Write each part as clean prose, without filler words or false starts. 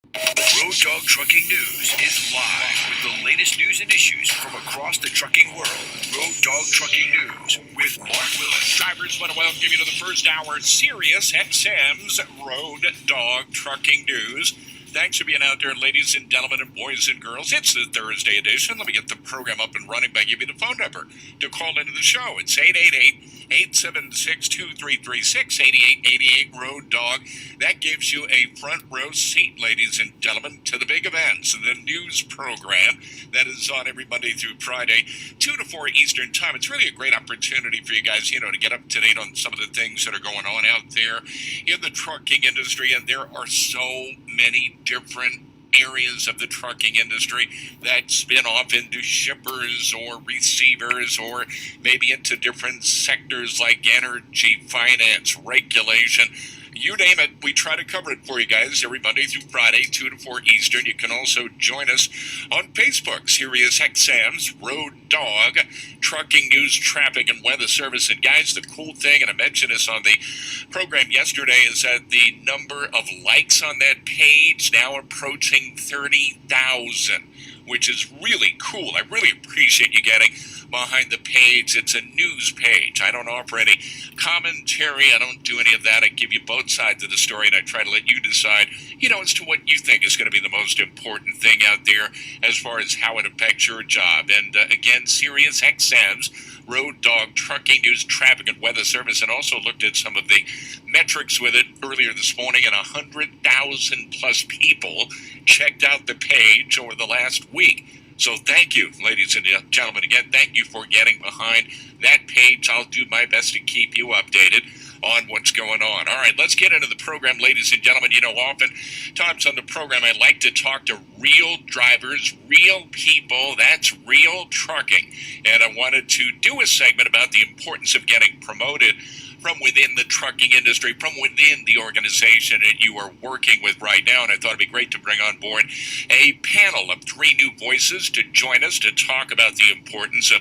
Road Dog Trucking News is live with the latest news and issues from across the trucking world. Road Dog Trucking News with Mark Willis. Drivers, want to welcome you to the first hour, SiriusXM's Road Dog Trucking News. Thanks for being out there, ladies and gentlemen, and boys and girls. It's the Thursday edition. Let me get the program up and running by giving you the phone number to call into the show. It's 888-876-2336, 8888 Road Dog. That gives you a front row seat, ladies and gentlemen, to the big events, the news program that is on every Monday through Friday, 2 to 4 Eastern Time. It's really a great opportunity for you guys, to get up to date on some of the things that are going on out there in the trucking industry, and there are so many different areas of the trucking industry that spin off into shippers or receivers or maybe into different sectors like energy, finance, regulation. You name it, we try to cover it for you guys every Monday through Friday, 2 to 4 Eastern. You can also join us on Facebook, SiriusXM's Road Dog Trucking News, Traffic, and Weather Service. And guys, the cool thing, and I mentioned this on the program yesterday, is that the number of likes on that page now approaching 30,000, which is really cool. I really appreciate you getting behind the page. It's a news page. I don't offer any commentary. I don't do any of that. I give you both sides of the story, and I try to let you decide, as to what you think is going to be the most important thing out there as far as how it affects your job. And again, SiriusXM's Road Dog Trucking News, Traffic, and Weather Service, and also looked at some of the metrics with it earlier this morning, and 100,000 plus people checked out the page over the last week. So thank you, ladies and gentlemen. Again, thank you for getting behind that page. I'll do my best to keep you updated on what's going on. All right, let's get into the program, ladies and gentlemen. Oftentimes on the program, I like to talk to real drivers, real people. That's real trucking. And I wanted to do a segment about the importance of getting promoted from within the trucking industry, from within the organization that you are working with right now. And I thought it'd be great to bring on board a panel of 3 new voices to join us to talk about the importance of,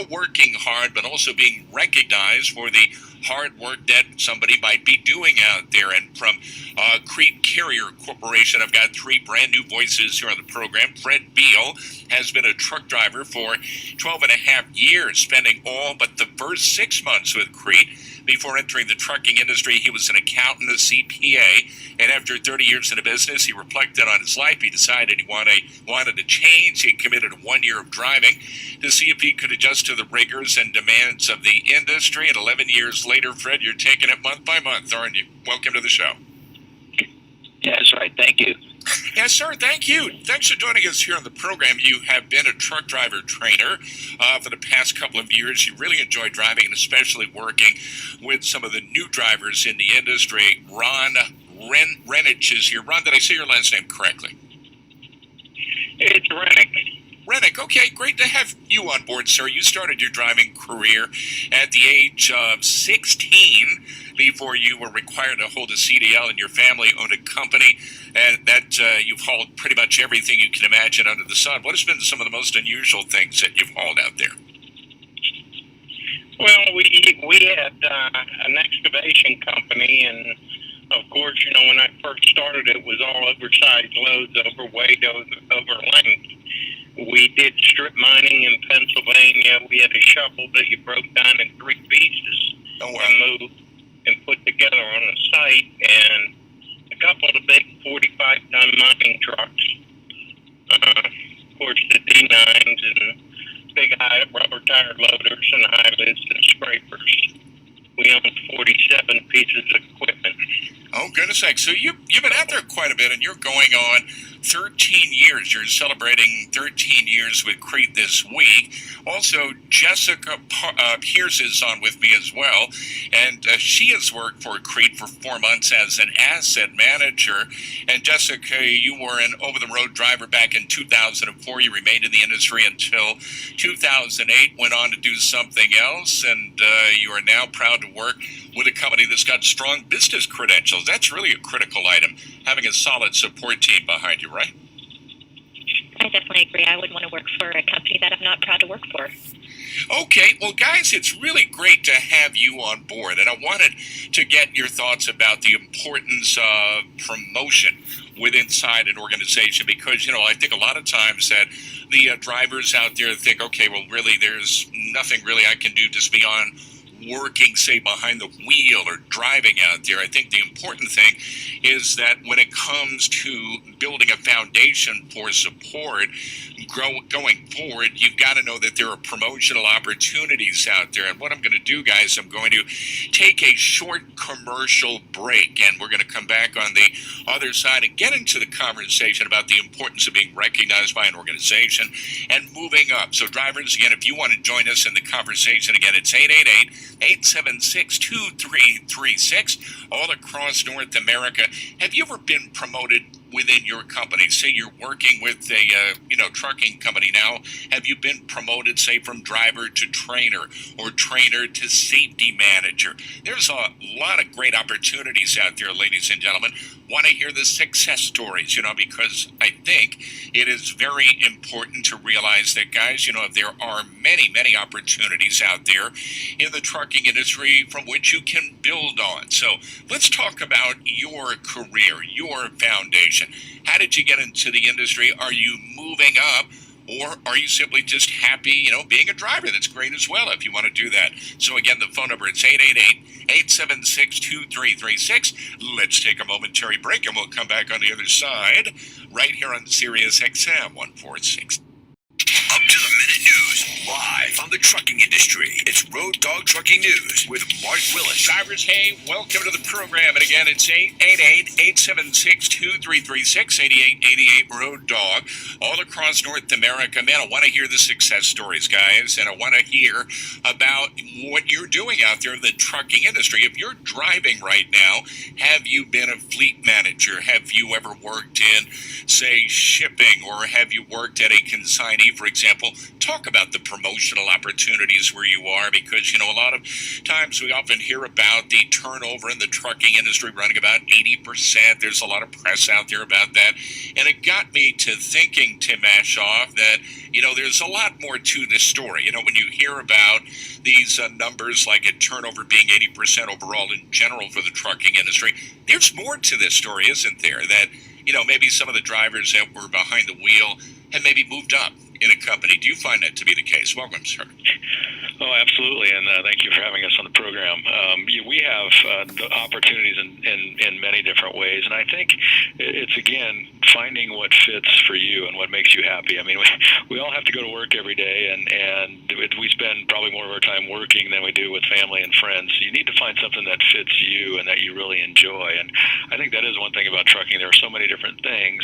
working hard, but also being recognized for the hard work that somebody might be doing out there. And from Crete Carrier Corporation, I've got 3 brand new voices here on the program. Fred Beal has been a truck driver for 12 and a half years, spending all but the first 6 months with Crete. Before entering the trucking industry, he was an accountant, a CPA, and after 30 years in the business, he reflected on his life. He decided he wanted to change. He committed 1 year of driving to see if he could adjust to the rigors and demands of the industry. And 11 years later, Fred, you're taking it month by month, aren't you? Welcome to the show. Yeah, that's right. Thank you. Yes, sir. Thank you. Thanks for joining us here on the program. You have been a truck driver trainer for the past couple of years. You really enjoy driving, and especially working with some of the new drivers in the industry. Ron Rennich is here. Ron, did I say your last name correctly? It's Rennich. Rennich, okay, great to have you on board, sir. You started your driving career at the age of 16 before you were required to hold a CDL, and your family owned a company, and that you've hauled pretty much everything you can imagine under the sun. What has been some of the most unusual things that you've hauled out there? Well, we had an excavation company, and of course, when I first started, it was all oversized loads, overweight, over length. We did strip mining in Pennsylvania. We had a shovel that you broke down in 3 pieces and moved and put together on a site, and a couple of the big 45-ton mining trucks. Of course, the D9s and big rubber tire loaders and high lids and scrapers. We own 47 pieces of equipment. Oh, goodness sakes. So you've been out there quite a bit, and you're going on 13 years. You're celebrating 13 years with Crete this week. Also, Jessica Pierce is on with me as well, and she has worked for Crete for 4 months as an asset manager. And Jessica, you were an over-the-road driver back in 2004. You remained in the industry until 2008, went on to do something else, and you are now proud to work with a company that's got strong business credentials. That's really a critical item, having a solid support team behind you, right? I definitely agree. I wouldn't want to work for a company that I'm not proud to work for. Okay, well, guys, it's really great to have you on board, and I wanted to get your thoughts about the importance of promotion. inside an organization, because I think a lot of times that the drivers out there think, okay, well, really, there's nothing really I can do just beyond working, say, behind the wheel or driving out there. I think the important thing is that when it comes to building a foundation for support going forward, you've got to know that there are promotional opportunities out there. And what I'm going to do, guys, I'm going to take a short commercial break, and we're going to come back on the other side and get into the conversation about the importance of being recognized by an organization and moving up. So drivers, again, if you want to join us in the conversation, again, it's 888-876-2336 all across North America. Have you ever been promoted within your company? Say you're working with a trucking company now. Have you been promoted, say, from driver to trainer or trainer to safety manager? There's a lot of great opportunities out there, ladies and gentlemen. Want to hear the success stories, because I think it is very important to realize that, guys, there are many, many opportunities out there in the trucking industry from which you can build on. So let's talk about your career, your foundation. How did you get into the industry? Are you moving up? Or are you simply just happy, being a driver? That's great as well if you want to do that. So again, the phone number is 888-876-2336. Let's take a momentary break, and we'll come back on the other side right here on SiriusXM 146. Up to the minute news, live on the trucking industry. It's Road Dog Trucking News with Mark Willis. Drivers, hey, welcome to the program. And again, it's 888-876-2336, 8888 Road Dog, all across North America. Man, I want to hear the success stories, guys, and I want to hear about what you're doing out there in the trucking industry. If you're driving right now, have you been a fleet manager? Have you ever worked in, say, shipping, or have you worked at a consignee, for example? Talk about the promotional opportunities where you are, because, a lot of times we often hear about the turnover in the trucking industry running about 80%. There's a lot of press out there about that. And it got me to thinking, Tim Aschoff, that, there's a lot more to this story. When you hear about these numbers like a turnover being 80% overall in general for the trucking industry, there's more to this story, isn't there? That, maybe some of the drivers that were behind the wheel had maybe moved up in a company. Do you find that to be the case? Welcome, sir. Oh, absolutely, and thank you for having us on the program. We have the opportunities in many different ways, and I think it's, again, finding what fits for you and what makes you happy. I mean, we all have to go to work every day, and we spend probably more of our time working than we do with family and friends. So you need to find something that fits you and that you really enjoy, and I think that is one thing about trucking. There are so many different things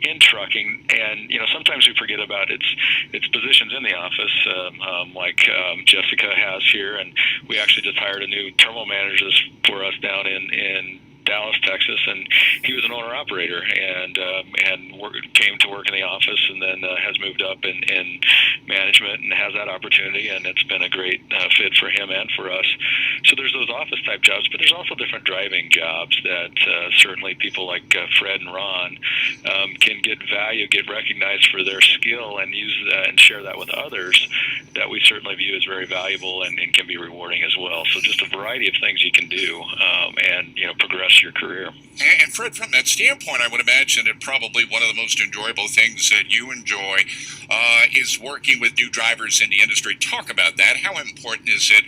in trucking, and sometimes we forget about its positions in the office, like Jessica has here, and we actually just hired a new terminal manager for us down in Dallas, Texas, and he was an owner-operator and came to work in the office, and then has moved up in management and has that opportunity, and it's been a great fit for him and for us. So there's those office-type jobs, but there's also different driving jobs that certainly people like Fred and Ron can get value, get recognized for their skill, and use that and share that with others that we certainly view as very valuable and can be rewarding as well. So just a variety of things you can do and progress your career. And Fred, from that standpoint, I would imagine that probably one of the most enjoyable things that you enjoy is working with new drivers in the industry. Talk about that. How important is it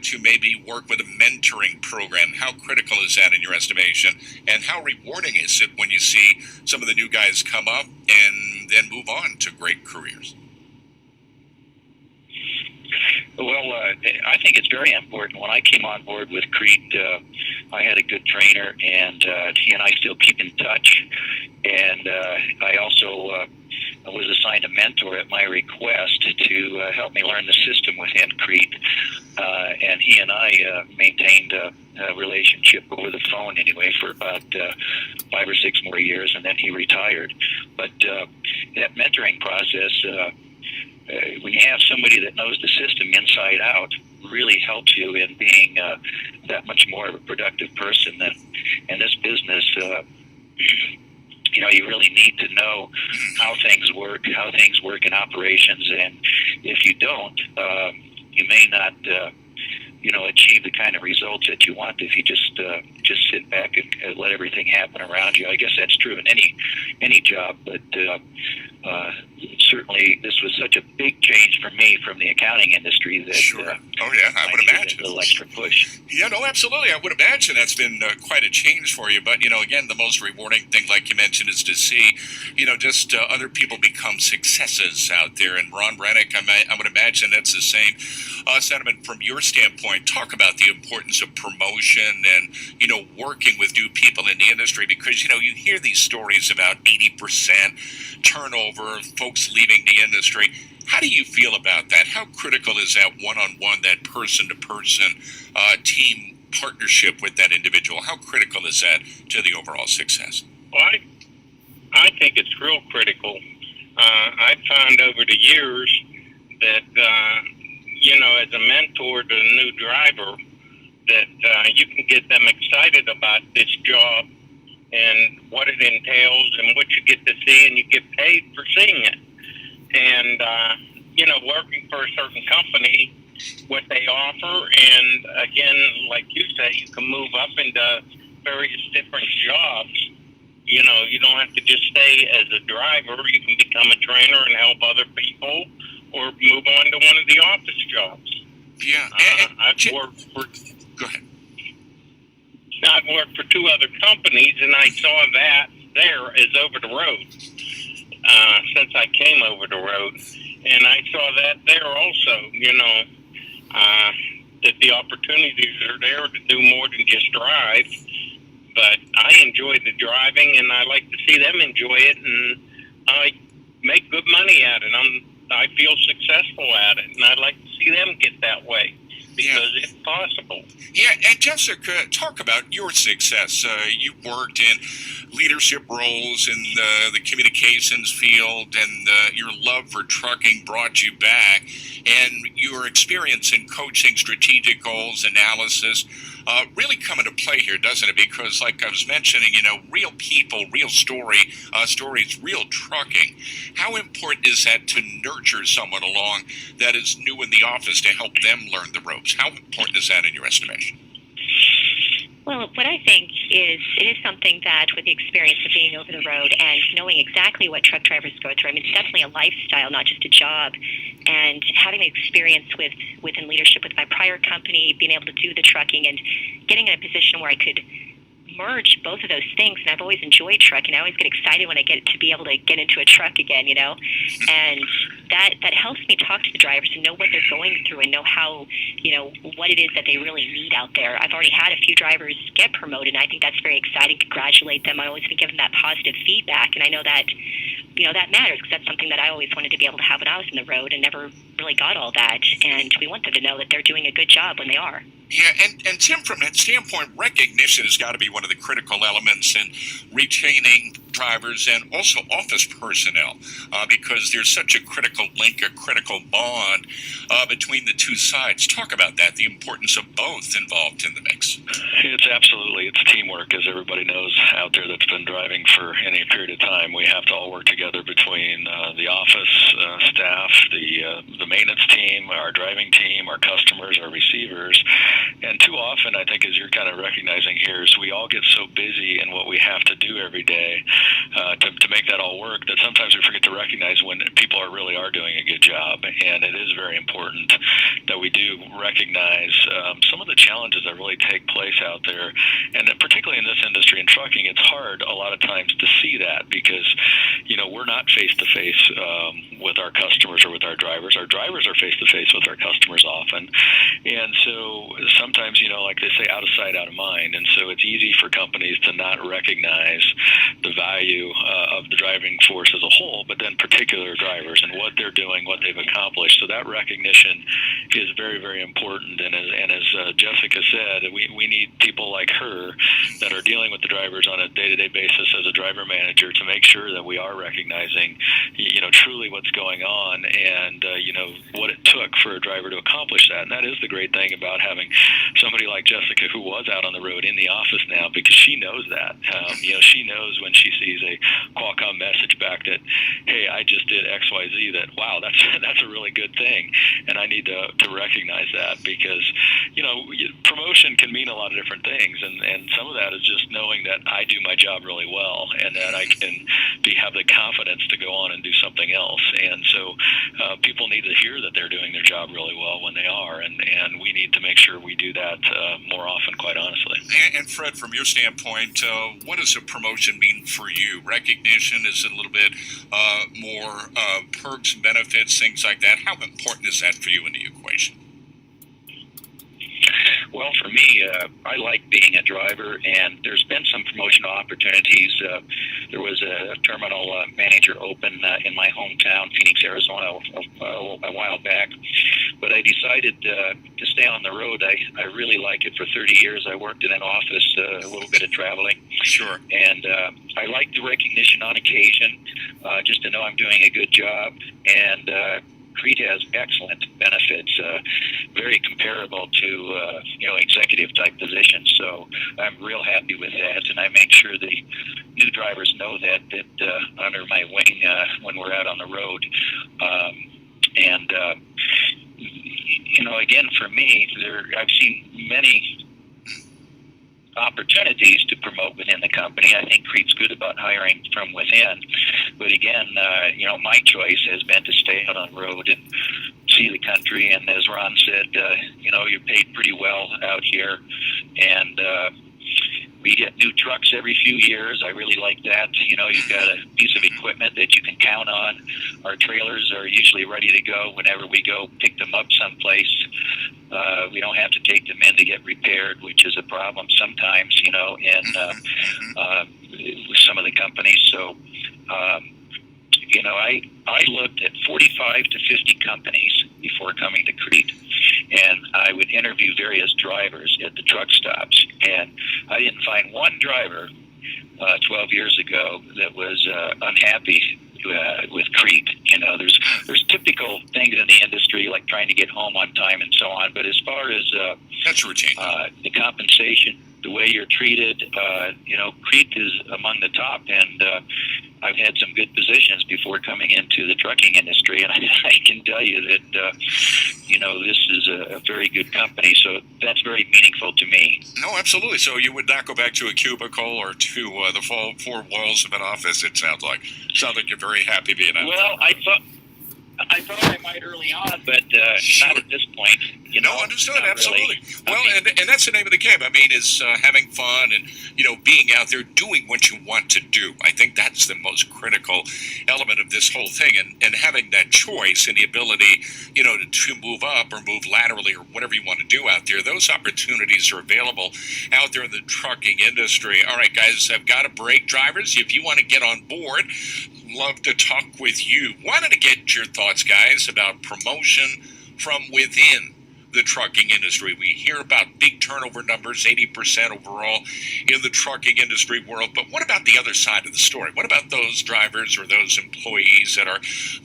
to maybe work with a mentoring program? How critical is that in your estimation? And how rewarding is it when you see some of the new guys come up and then move on to great careers? Well, I think it's very important. When I came on board with Crete, I had a good trainer, and he and I still keep in touch. And I also was assigned a mentor at my request to help me learn the system within Crete. And he and I maintained a relationship over the phone anyway for about 5 or 6 more years, and then he retired. But that mentoring process, when you have somebody that knows the system inside out, really helps you in being that much more of a productive person. In this business, you really need to know how things work in operations, and if you don't, you may not achieve the kind of results that you want if you just sit back and let everything happen around you. I guess that's true in any job, but certainly this was such a big change for me from the accounting industry that sure. I would imagine a little extra push. Yeah, no, absolutely. I would imagine that's been quite a change for you. But, again, the most rewarding thing, like you mentioned, is to see, just other people become successes out there. And Ron Rennich, I would imagine that's the same sentiment from your standpoint. Talk about the importance of promotion and, working with new people in the industry, because, you hear these stories about 80% turnover, folks leaving the industry. How do you feel about that? How critical is that one-on-one, that person-to-person team partnership with that individual? How critical is that to the overall success? Well, I think it's real critical. I've found over the years that, as a mentor to a new driver, that you can get them excited about this job and what it entails and what you get to see, and you get paid for seeing it. And, working for a certain company, what they offer, and again, like you say, you can move up into various different jobs. You don't have to just stay as a driver. You can become a trainer and help other people, or move on to one of the office jobs. Yeah. I've worked for... Go ahead. I've worked for two other companies, and I saw that there as over the road since I came over the road. And I saw that there also, that the opportunities are there to do more than just drive. But I enjoy the driving, and I like to see them enjoy it, and I make good money at it. I feel successful at it, and I'd like to see them get that way, because it's possible. Yeah, and Jessica, talk about your success. You worked in leadership roles in the communications field, and your love for trucking brought you back, and your experience in coaching strategic goals, analysis, really come into play here, doesn't it? Because, like I was mentioning, real people, real stories, real trucking. How important is that to nurture someone along that is new in the office to help them learn the ropes? How important is that in your estimation? Well, what I think is it is something that, with the experience of being over the road and knowing exactly what truck drivers go through, it's definitely a lifestyle, not just a job. And having the experience within leadership with my prior company, being able to do the trucking and getting in a position where I could merge both of those things. And I've always enjoyed trucking. I always get excited when I get to be able to get into a truck again, and that helps me talk to the drivers and know what they're going through and know how, what it is that they really need out there. I've already had a few drivers get promoted, and I think that's very exciting. Congratulate them. I always been given that positive feedback, and I know that, that matters, because that's something that I always wanted to be able to have when I was in the road and never really got all that. And we want them to know that they're doing a good job when they are. Yeah, and Tim, from that standpoint, recognition has got to be one of the critical elements in retaining drivers and also office personnel, because there's such a critical link, a critical bond between the two sides. Talk about that, the importance of both involved in the mix. It's teamwork, as everybody knows out there that's been driving for any period of time. We have to all work together between the office staff, the maintenance team, our driving team, our customers, our receivers. And too often, I think, as you're kind of recognizing here, is we all get so busy in what we have to do every day to make that all work, that sometimes we forget to recognize when people really are doing a good job. And it is very important that we do recognize some of the challenges that really take place out there. And particularly in this industry in trucking, it's hard a lot of times to see that, because we're not face-to-face with our customers or with our drivers. Our drivers are face-to-face with our customers often. And so sometimes, like they say, out of sight, out of mind. And so it's easy for companies to not recognize the value of the driving force as a whole, but then particular drivers and what they're doing, what they've accomplished. So that recognition is very, very important. And as Jessica said, we need people like her that are dealing with the drivers on a day-to-day basis as a driver manager to make sure that we are recognizing, truly what's going on and, what it took for a driver to accomplish that. And that is the great thing about having somebody like Jessica, who was out on the road in the office now, because she knows that. She knows when she sees a Qualcomm message back that, hey, I just did X, Y, Z, that, wow, that's a really good thing. And I need to recognize that, because, promotion can mean a lot of different things. And some of that is just knowing that I do my job really well and that I can have the confidence to go on and do something else. And so people need to hear that they're doing their job really well when they are. And we need to make sure we do that more often, quite honestly. And Fred, from your standpoint, what does a promotion mean for you? Recognition, is it a little bit more perks, benefits, things like that? How important is that for you in the equation? Well, for me, I like being a driver, and there's been some promotional opportunities. There was a terminal manager open in my hometown, Phoenix, Arizona, a while back. But I decided to stay on the road. I really like it. For 30 years, I worked in an office, a little bit of traveling. Sure. And I like the recognition on occasion, just to know I'm doing a good job. And Crete has excellent benefits, very comparable to executive type positions. So I'm real happy with that, and I make sure the new drivers know that under my wing when we're out on the road. Again, for me, I've seen many opportunities to promote within the company. I think Crete's good about hiring from within. But again, my choice has been to stay out on the road and see the country. And as Ron said, you're paid pretty well out here. And we get new trucks every few years. I really like that. You've got a piece of equipment that you can count on. Our trailers are usually ready to go whenever we go pick them up someplace. We don't have to take them in to get repaired, which is a problem sometimes, with some of the companies. So, I looked at 45 to 50 companies before coming to Crete, and I would interview various drivers at the truck stops, and I didn't find one driver 12 years ago that was unhappy with Crete. There's typical things in the industry, like trying to get home on time and so on, but as far as that's routine. The compensation, the way you're treated, Crete is among the top, and I've had some good positions before coming into the trucking industry, and I can tell you that, this is a very good company, so that's very meaningful to me. No, absolutely. So you would not go back to a cubicle or to the four walls of an office, it sounds like. Sounds like you're very happy being out Well, there. I thought I might early on, but Sure. not at this point. Understood, not absolutely. Really. Well, and that's the name of the game. I mean, is having fun and, being out there doing what you want to do. I think that's the most critical element of this whole thing. And having that choice and the ability, to move up or move laterally or whatever you want to do out there, those opportunities are available out there in the trucking industry. All right, guys, I've got a break. Drivers, if you want to get on board, love to talk with you. Wanted to get your thoughts, guys, about promotion from within the trucking industry. We hear about big turnover numbers, 80% overall in the trucking industry world. But what about the other side of the story? What about those drivers or those employees that are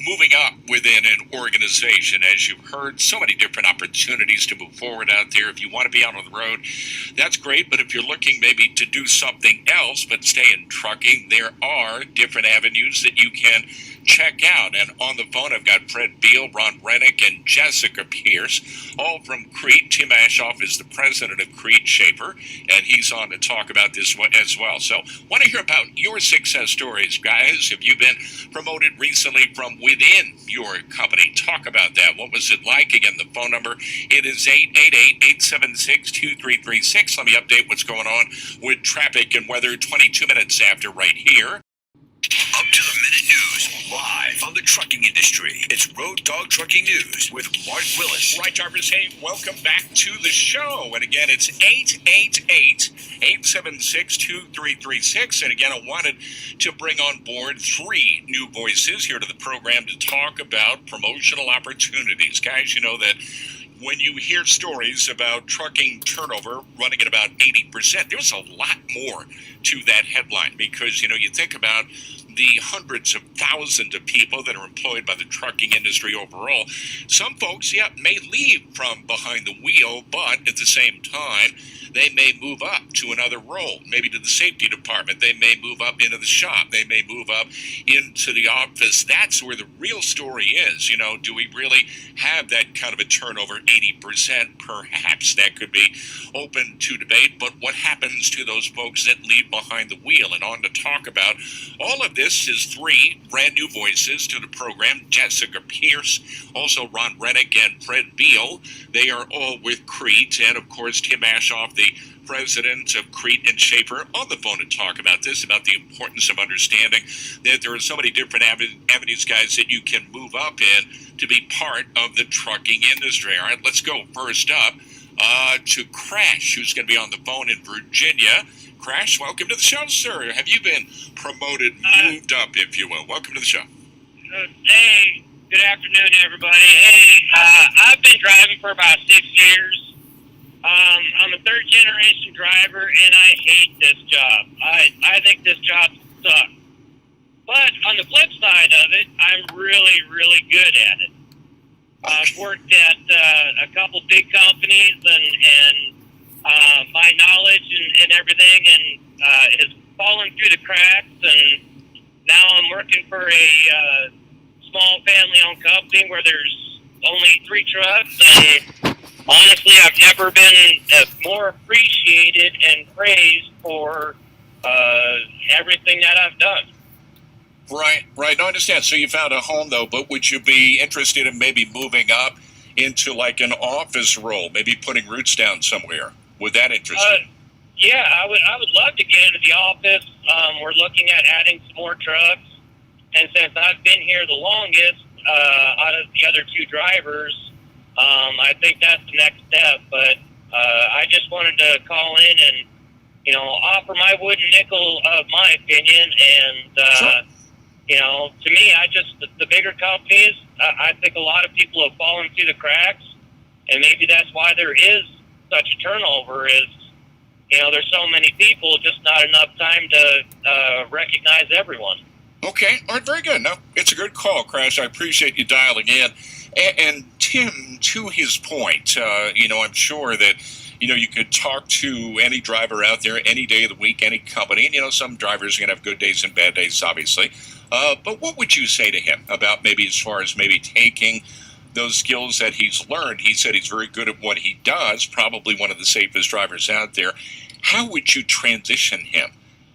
moving up within an organization? As you've heard, so many different opportunities to move forward out there. If you want to be out on the road, that's great. But if you're looking maybe to do something else but stay in trucking, there are different avenues that you can check out. And on the phone, I've got Fred Beal, Ron Rennich, and Jessica Pierce, all from Crete. Tim Aschoff is the president of Crete Shaper, and he's on to talk about this as well. So want to hear about your success stories, guys. Have you been promoted recently from within your company? Talk about that. What was it like? Again, the phone number, it is 888-876-2336. Let me update what's going on with traffic and weather 22 minutes after right here. Up to the minute news, live on the trucking industry. It's Road Dog Trucking News with Mark Willis. Right, drivers, hey, welcome back to the show. And again, it's 888-876-2336. And again, I wanted to bring on board 3 new voices here to the program to talk about promotional opportunities. Guys, you know that when you hear stories about trucking turnover running at about 80%, there's a lot more to that headline because, you think about the hundreds of thousands of people that are employed by the trucking industry overall. Some folks, may leave from behind the wheel, but at the same time, they may move up to another role, maybe to the safety department. They may move up into the shop. They may move up into the office. That's where the real story is. Do we really have that kind of a turnover? 80%? Perhaps that could be open to debate. But what happens to those folks that leave behind the wheel? And on to talk about all of this is three brand new voices to the program. Jessica Pierce, also Ron Rennich and Fred Beal. They are all with Crete. And, of course, Tim Aschoff, the president of Crete and Schaefer, on the phone to talk about this, about the importance of understanding that there are so many different avenues, guys, that you can move up in to be part of the trucking industry. All right, let's go first up to Crash, who's going to be on the phone in Virginia. Crash, welcome to the show, sir. Have you been promoted, moved up, if you will? Welcome to the show. Hey, good afternoon, everybody. Hey, I've been driving for about 6 years. I'm a third-generation driver, and I hate this job. I think this job sucks. But on the flip side of it, I'm really, really good at it. I've worked at a couple big companies, and my knowledge and everything has fallen through the cracks, and now I'm working for a small family-owned company where there's only 3 trucks, and honestly, I've never been more appreciated and praised for everything that I've done. Right. No, I understand. So you found a home, though, but would you be interested in maybe moving up into like an office role, maybe putting roots down somewhere? Would that interest you? Yeah, I would love to get into the office. We're looking at adding some more trucks, and since I've been here the longest out of the other 2 drivers, I think that's the next step. But I just wanted to call in and offer my wooden nickel of my opinion. And Sure. To me, the bigger companies, I think a lot of people have fallen through the cracks, and maybe that's why there is such a turnover. Is there's so many people, just not enough time to recognize everyone. Okay. All right. Very good. No, it's a good call, Crash. I appreciate you dialing in. And Tim, to his point, I'm sure that, you could talk to any driver out there any day of the week, any company. And, some drivers are going to have good days and bad days, obviously. But what would you say to him about maybe as far as maybe taking those skills that he's learned? He said he's very good at what he does, probably one of the safest drivers out there. How would you transition him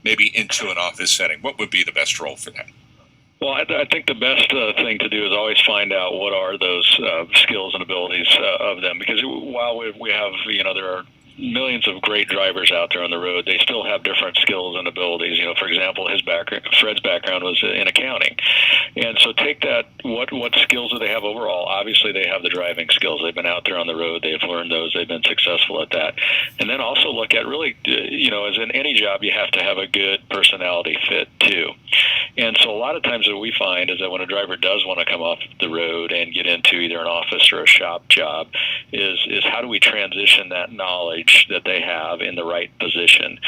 maybe into an office setting? What would be the best role for that? Well, I think the best thing to do is always find out what are those skills and abilities of them, because while we have, there are millions of great drivers out there on the road, they still have different skills and abilities. For example, Fred's background was in accounting. And so take that, what skills do they have overall? Obviously, they have the driving skills. They've been out there on the road. They've learned those. They've been successful at that. And then also look at really, as in any job, you have to have a good personality fit too. And so a lot of times what we find is that when a driver does want to come off the road and get into either an office or a shop job, is how do we transition that knowledge that they have in the right position?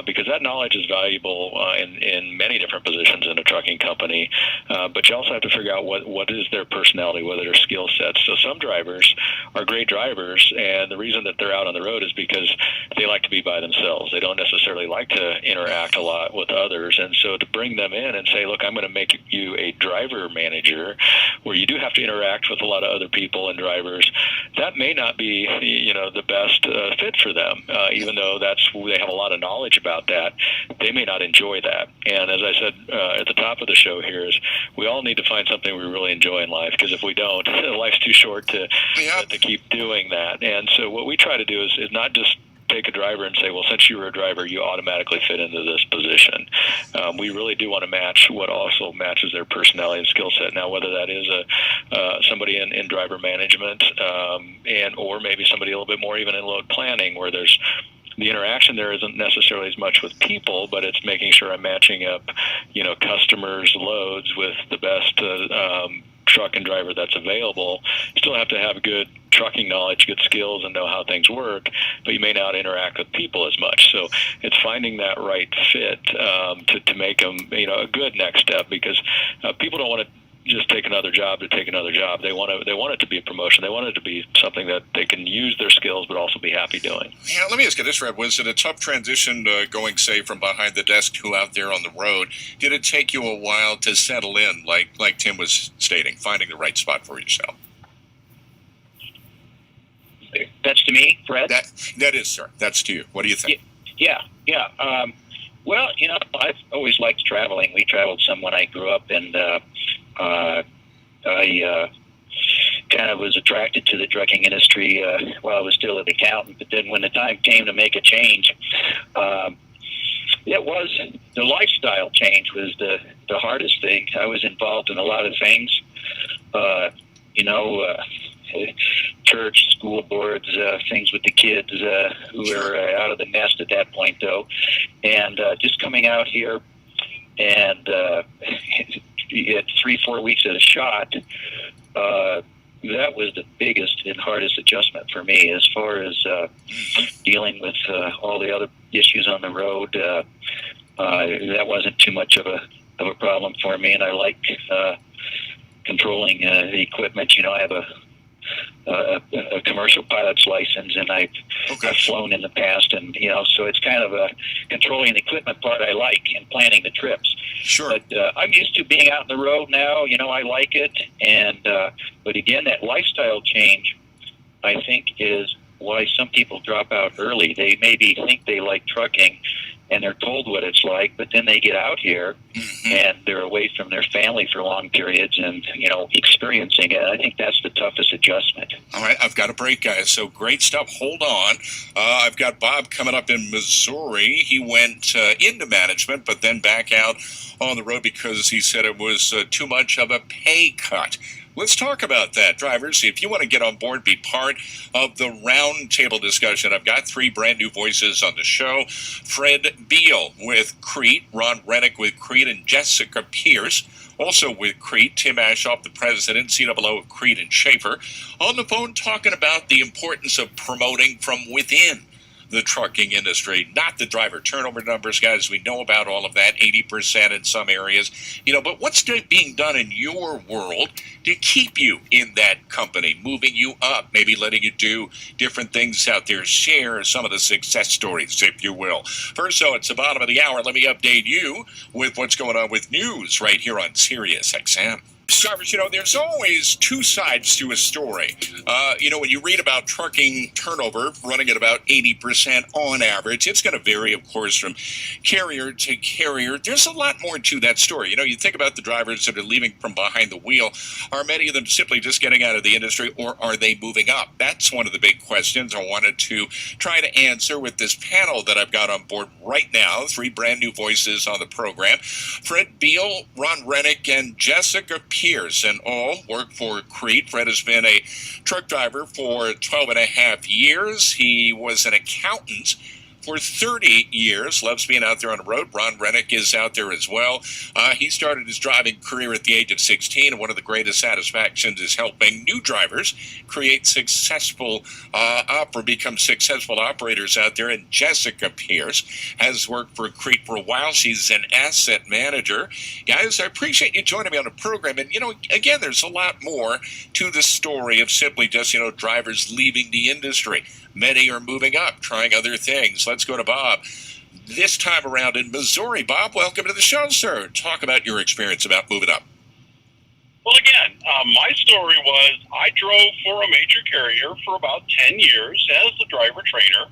Because that knowledge is valuable in many different positions in a trucking company, but you also have to figure out what is their personality, what are their skill sets. So some drivers are great drivers, and the reason that they're out on the road is because they like to be by themselves. They don't necessarily like to interact a lot with others, and so to bring them in and say, look, I'm going to make you a driver manager where you do have to interact with a lot of other people and drivers, that may not be the best fit for them. Even though they have a lot of knowledge about that, they may not enjoy that. And as I said at the top of the show here, is we all need to find something we really enjoy in life, because if we don't, life's too short to keep doing that. And so what we try to do is not just take a driver and say, well, since you were a driver, you automatically fit into this position. We really do want to match what also matches their personality and skill set. Now, whether that is somebody in driver management or maybe somebody a little bit more even in load planning, where there's the interaction there isn't necessarily as much with people, but it's making sure I'm matching up, customers' loads with the best truck and driver that's available. You still have to have good trucking knowledge, good skills, and know how things work, but you may not interact with people as much. So it's finding that right fit to make them, a good next step, because people don't want to just take another job to take another job. They want it to be a promotion. They want it to be something that they can use their skills but also be happy doing. Yeah, let me ask you this, Fred. Was it a tough transition going, say, from behind the desk to out there on the road? Did it take you a while to settle in, like Tim was stating, finding the right spot for yourself? That's to me, Fred? That is, sir. That's to you. What do you think? Yeah. Well, I've always liked traveling. We traveled some when I grew up, and I kind of was attracted to the trucking industry while I was still an accountant. But then when the time came to make a change, it was the lifestyle change was the hardest thing. I was involved in a lot of things, church, school boards, things with the kids who were out of the nest at that point, though. And just coming out here and you get 3-4 weeks at a shot, that was the biggest and hardest adjustment for me as far as dealing with all the other issues on the road. That wasn't too much of a problem for me, and I like controlling the equipment. I have a commercial pilot's license, and I've flown in the past, and so it's kind of a controlling the equipment part I like and planning the trips. Sure. But I'm used to being out on the road now. I like it, and but again, that lifestyle change, I think, is why some people drop out early. They maybe think they like trucking, and they're told what it's like, but then they get out here and they're away from their family for long periods and, experiencing it. I think that's the toughest adjustment. All right, I've got a break, guys, so great stuff. Hold on. I've got Bob coming up in Missouri. He went into management, but then back out on the road because he said it was too much of a pay cut. Let's talk about that, drivers. If you want to get on board, be part of the roundtable discussion. I've got 3 brand new voices on the show. Fred Beal with Crete, Ron Rennich with Crete, and Jessica Pierce, also with Crete. Tim Aschoff, the president, COO of Crete and Schaefer, on the phone talking about the importance of promoting from within the trucking industry, not the driver turnover numbers, guys. We know about all of that, 80% in some areas, but what's being done in your world to keep you in that company, moving you up, maybe letting you do different things out there, share some of the success stories, if you will. First, so it's the bottom of the hour. Let me update you with what's going on with news right here on SiriusXM. Drivers, there's always 2 sides to a story. When you read about trucking turnover running at about 80% on average, it's going to vary, of course, from carrier to carrier. There's a lot more to that story. You think about the drivers that are leaving from behind the wheel. Are many of them simply just getting out of the industry, or are they moving up? That's one of the big questions I wanted to try to answer with this panel that I've got on board right now. 3 brand new voices on the program. Fred Beal, Ron Rennich, and Jessica Pierce, and all work for Crete. Fred has been a truck driver for 12 and a half years. He was an accountant for 30 years, loves being out there on the road. Ron Rennich is out there as well. He started his driving career at the age of 16, and one of the greatest satisfactions is helping new drivers create become successful operators out there. And Jessica Pierce has worked for Crete for a while. She's an asset manager. Guys, I appreciate you joining me on the program. And, again, there's a lot more to the story of simply just, drivers leaving the industry. Many are moving up, trying other things. Let's go to Bob this time around in Missouri. Bob, welcome to the show, sir. Talk about your experience about moving up. Well, again, my story was I drove for a major carrier for about 10 years as the driver trainer.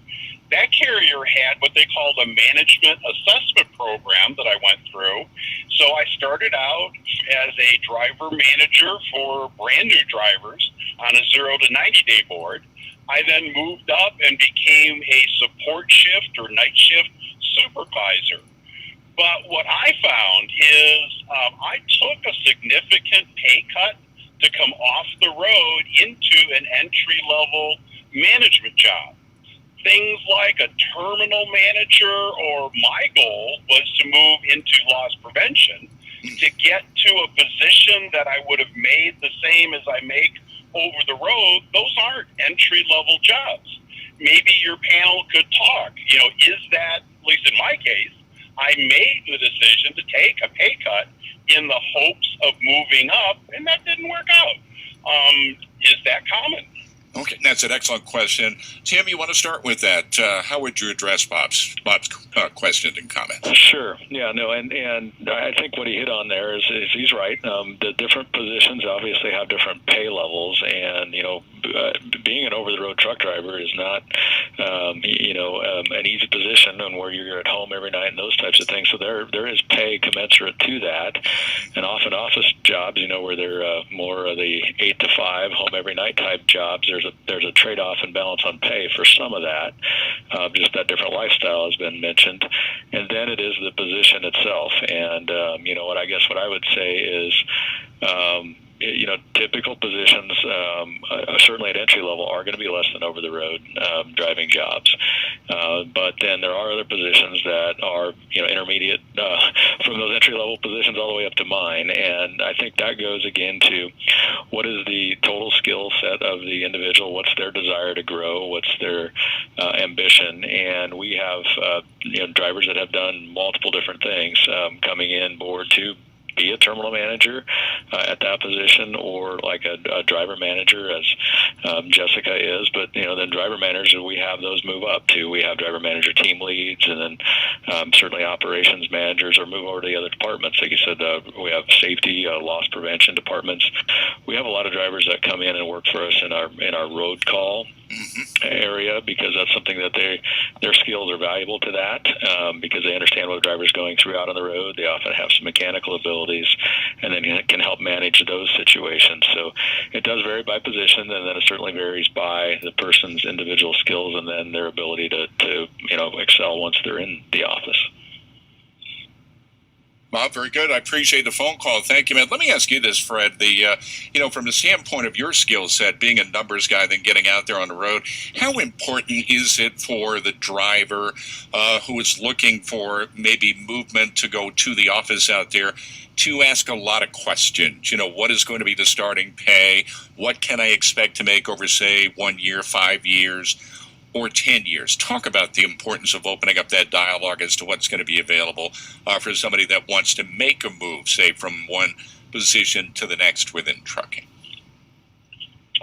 That carrier had what they called a management assessment program that I went through. So I started out as a driver manager for brand new drivers on a 0 to 90-day board. I then moved up and became a support shift or night shift supervisor. But what I found is I took a significant pay cut to come off the road into an entry-level management job. Things like a terminal manager, or my goal was to move into loss prevention to get to a position that I would have made the same as I make over the road. Those aren't entry-level jobs. Maybe your panel could talk. Is that, at least in my case, I made the decision to take a pay cut in the hopes of moving up, and that didn't work out. Is that common? Okay, that's an excellent question. Tim, you want to start with that? How would you address Bob's question and comment? Sure. Yeah, no, and I think what he hit on there is he's right. The different positions obviously have different pay levels, and, being an over-the-road truck driver is not, an easy position, and where you're at home every night and those types of things. So there is pay commensurate to that, and often office jobs, where they're more of the 8 to 5 home every night type jobs. There's a trade-off and balance on pay for some of that. Just that different lifestyle has been mentioned, and then it is the position itself. And what I would say is, typical positions, certainly at entry level, are going to be less than over the road driving jobs. But then there are other positions that are, intermediate from those entry level positions all the way up to mine. And I think that goes again to what is the total skill set of the individual, what's their desire to grow, what's their ambition. And we have, drivers that have done multiple different things coming in board to be a terminal manager at that position, or like a driver manager, as Jessica is. But then driver managers, we have those move up to. We have driver manager team leads, and then certainly operations managers, or move over to the other departments. Like you said, we have safety, loss prevention departments. We have a lot of drivers that come in and work for us in our road call area, because that's something that their skills are valuable to that, because they understand what the driver's going through out on the road. They often have some mechanical abilities, and then it can help manage those situations. So it does vary by position, and then it certainly varies by the person's individual skills, and then their ability to excel once they're in the office. Bob, very good. I appreciate the phone call. Thank you, man. Let me ask you this, Fred. From the standpoint of your skill set, being a numbers guy, then getting out there on the road, how important is it for the driver who is looking for maybe movement to go to the office out there to ask a lot of questions? What is going to be the starting pay? What can I expect to make over, say, 1 year, 5 years, or 10 years? Talk about the importance of opening up that dialogue as to what's going to be available for somebody that wants to make a move, say, from one position to the next within trucking.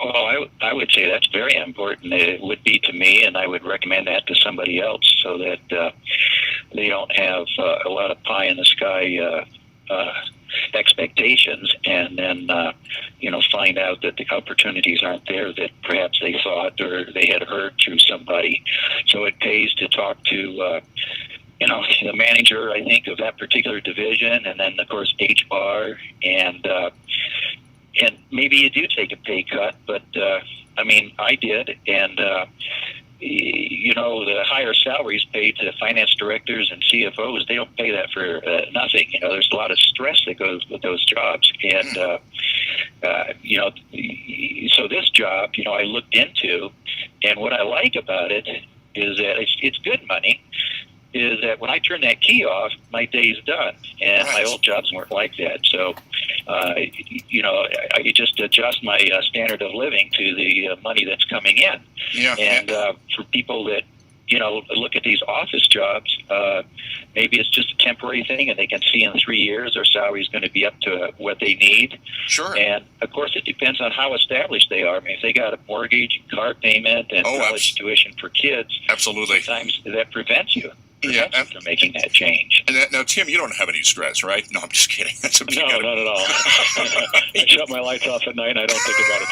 Well, I would say that's very important. It would be to me, and I would recommend that to somebody else, so that they don't have a lot of pie in the sky expectations, and then find out that the opportunities aren't there that perhaps they thought or they had heard through somebody. So it pays to talk to the manager, I think, of that particular division, and then of course HR, and maybe you do take a pay cut, but I did, and the higher salaries paid to finance directors and CFOs, they don't pay that for nothing. There's a lot of stress that goes with those jobs. And, so this job, I looked into, and what I like about it is that it's good money, is that when I turn that key off, my day's done. And my old jobs weren't like that. So, I could just adjust my standard of living to the money that's coming in. Yeah. And for people that, look at these office jobs, maybe it's just a temporary thing, and they can see in 3 years their salary is going to be up to what they need. Sure. And, of course, it depends on how established they are. If they got a mortgage, car payment, and college tuition for kids, absolutely, sometimes that prevents you. Yeah, after making that change. And now, Tim, you don't have any stress, right? No, I'm just kidding. No, not at all. I shut my lights off at night, and I don't think about a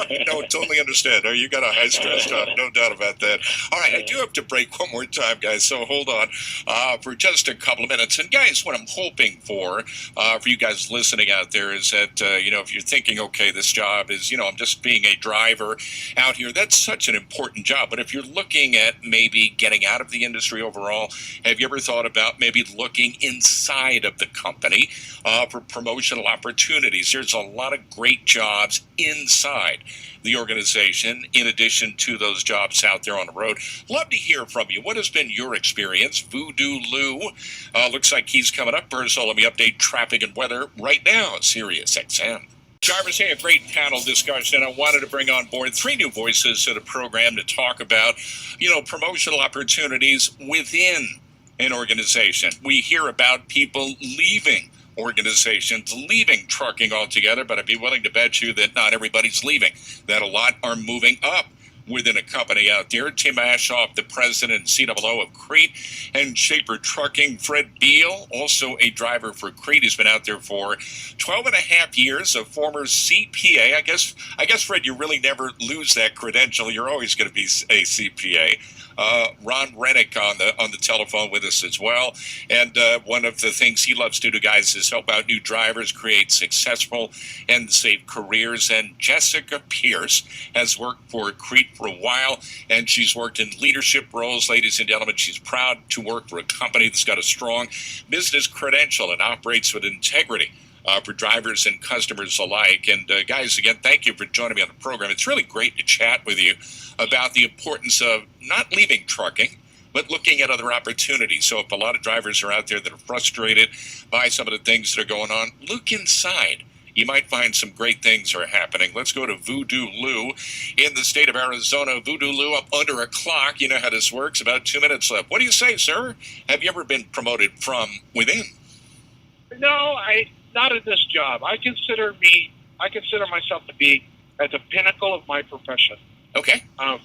thing. No, totally understand. You got a high stress job, no doubt about that. All right, I do have to break one more time, guys, so hold on for just a couple of minutes. And, guys, what I'm hoping for you guys listening out there is that, if you're thinking, okay, this job is, I'm just being a driver out here, that's such an important job. But if you're looking at maybe getting out of the industry overall, have you ever thought about maybe looking inside of the company for promotional opportunities? There's a lot of great jobs inside the organization, in addition to those jobs out there on the road. Love to hear from you. What has been your experience? Voodoo Lou looks like he's coming up first, so let me update traffic and weather right now at SiriusXM. Drivers, hey, a great panel discussion. I wanted to bring on board 3 new voices to the program to talk about, promotional opportunities within an organization. We hear about people leaving organizations, leaving trucking altogether, but I'd be willing to bet you that not everybody's leaving, that a lot are moving up within a company out there. Tim Aschoff, the president and COO of Crete and Shaper Trucking. Fred Beal, also a driver for Crete, has been out there for 12 and a half years, a former CPA. I guess, Fred, you really never lose that credential. You're always going to be a CPA. Ron Rennich on the telephone with us as well. And one of the things he loves to do, guys, is help out new drivers, create successful and safe careers. And Jessica Pierce has worked for Crete for a while, and she's worked in leadership roles. Ladies and gentlemen, she's proud to work for a company that's got a strong business credential and operates with integrity for drivers and customers alike. And guys, again, thank you for joining me on the program. It's really great to chat with you about the importance of not leaving trucking, but looking at other opportunities. So if a lot of drivers are out there that are frustrated by some of the things that are going on, look inside. You might find some great things are happening. Let's go to Voodoo Lou in the state of Arizona. Voodoo Lou, up under a clock. You know how this works. About 2 minutes left. What do you say, sir? Have you ever been promoted from within? No, not in this job. I consider myself to be at the pinnacle of my profession. Okay. I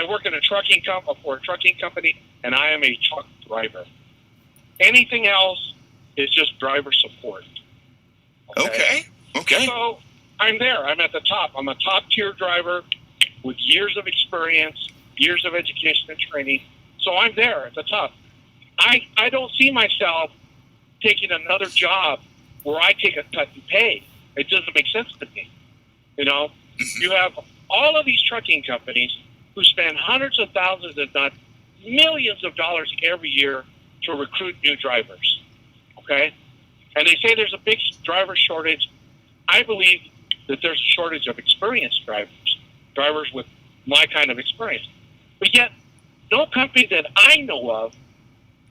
work in a trucking company, and I am a truck driver. Anything else is just driver support. Okay. So I'm there. I'm at the top. I'm a top-tier driver with years of experience, years of education and training. So I'm there at the top. I don't see myself taking another job where I take a cut in pay. It doesn't make sense to me. You know, you have all of these trucking companies who spend hundreds of thousands, if not millions of dollars every year to recruit new drivers. Okay? And they say there's a big driver shortage. I believe that there's a shortage of experienced drivers with my kind of experience. But yet, no company that I know of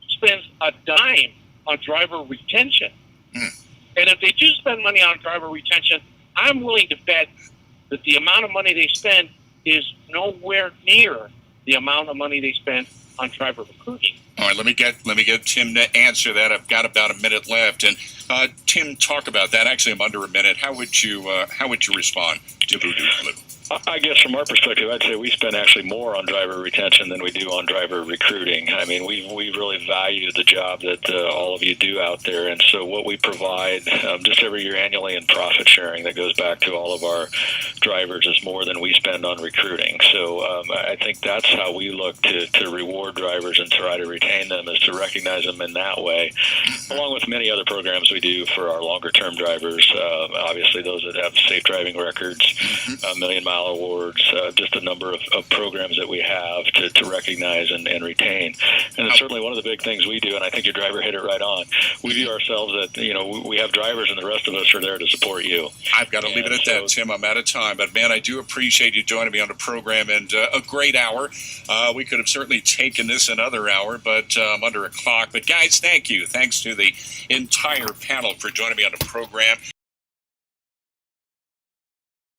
spends a dime on driver retention. And if they do spend money on driver retention, I'm willing to bet that the amount of money they spend is nowhere near the amount of money they spend on driver recruiting. All right, let me get Tim to answer that. I've got about a minute left, and Tim, talk about that. Actually, I'm under a minute. How would you respond to Voodoo Lou? I guess from our perspective, I'd say we spend actually more on driver retention than we do on driver recruiting. I mean, we really value the job that all of you do out there. And so what we provide just every year annually in profit sharing that goes back to all of our drivers is more than we spend on recruiting. So I think that's how we look to reward drivers and try to retain them, is to recognize them in that way, along with many other programs we do for our longer-term drivers. Obviously, those that have safe driving records, million-mile awards, just a number of programs that we have to recognize and retain. And it's certainly one of the big things we do, and I think your driver hit it right on. We view ourselves that, we have drivers and the rest of us are there to support you. I've got to leave it at that, Tim. I'm out of time. But, man, I do appreciate you joining me on the program, and a great hour. We could have certainly taken this another hour, but I'm under a clock. But, guys, thank you. Thanks to the entire panel for joining me on the program.